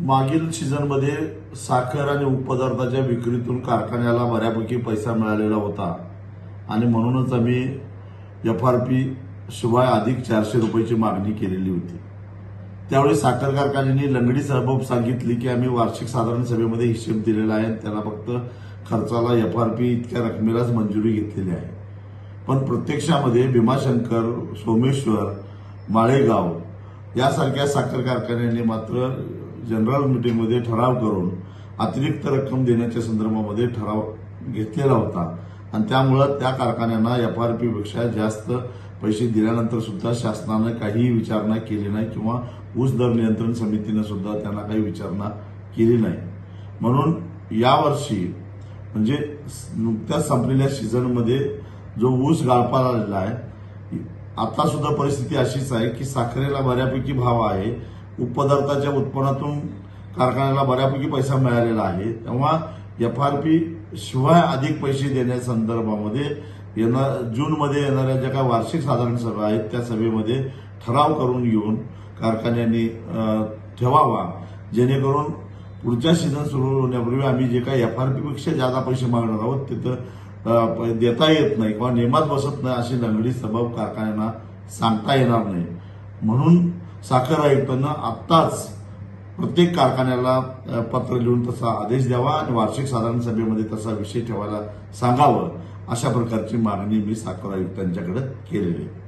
मागील सीझनमध्ये साखर आणि उपपदार्थाच्या विक्रीतून कारखान्याला बऱ्यापैकी पैसा मिळालेला होता आणि म्हणूनच आम्ही FRP शिवाय अधिक 400 रुपयाची मागणी केलेली होती। त्यावेळी साखर कारखान्याने लंगडी सबब सांगितली की आम्ही वार्षिक साधारण सभेमध्ये हिशेब दिलेला आहे, त्याला फक्त खर्चाला FRP इतक्या रकमेलाच मंजुरी घेतलेली आहे। पण प्रत्यक्षामध्ये भीमाशंकर, सोमेश्वर, माळेगाव यासारख्या साखर कारखान्यांनी मात्र जनरल मीटिंगमध्ये ठराव करून अतिरिक्त रक्कम देण्याच्या संदर्भामध्ये ठराव घेतलेला होता आणि त्यामुळे त्या कारखान्यांना FRP पेक्षा जास्त पैसे दिल्यानंतर सुद्धा शासनाने काही विचारणा केली नाही किंवा ऊस दर नियंत्रण समितीने सुद्धा त्यांना काही विचारणा केली नाही। म्हणून यावर्षी म्हणजे नुकत्याच संपलेल्या सीझनमध्ये जो ऊस गाळपाला आलेला आहे, आता सुद्धा परिस्थिती अशीच आहे की साखरेला बऱ्यापैकी भाव आहे, उपपदार्थाच्या उत्पन्नातून कारखान्याला बऱ्यापैकी पैसा मिळालेला आहे। तेव्हा FRP शिवाय अधिक पैसे देण्यासंदर्भामध्ये जूनमध्ये येणाऱ्या ज्या काही वार्षिक साधारण सभा आहेत त्या सभेमध्ये ठराव करून घेऊन कारखान्यांनी ठेवावा, जेणेकरून पुढच्या सीझन सुरू होण्यापूर्वी आम्ही जे काही FRP पेक्षा जादा पैसे मागणार आहोत तिथं देता येत नाही किंवा नियमात बसत नाही अशी लंगडी सबब कारखान्यांना सांगता येणार नाही। म्हणून साखर आयुक्तांना आत्ताच प्रत्येक कारखान्याला पत्र लिहून तसा आदेश द्यावा आणि वार्षिक साधारण सभेमध्ये तसा विषय ठेवायला सांगावं, अशा प्रकारची मागणी मी साखर आयुक्तांच्याकडे केलेली आहे।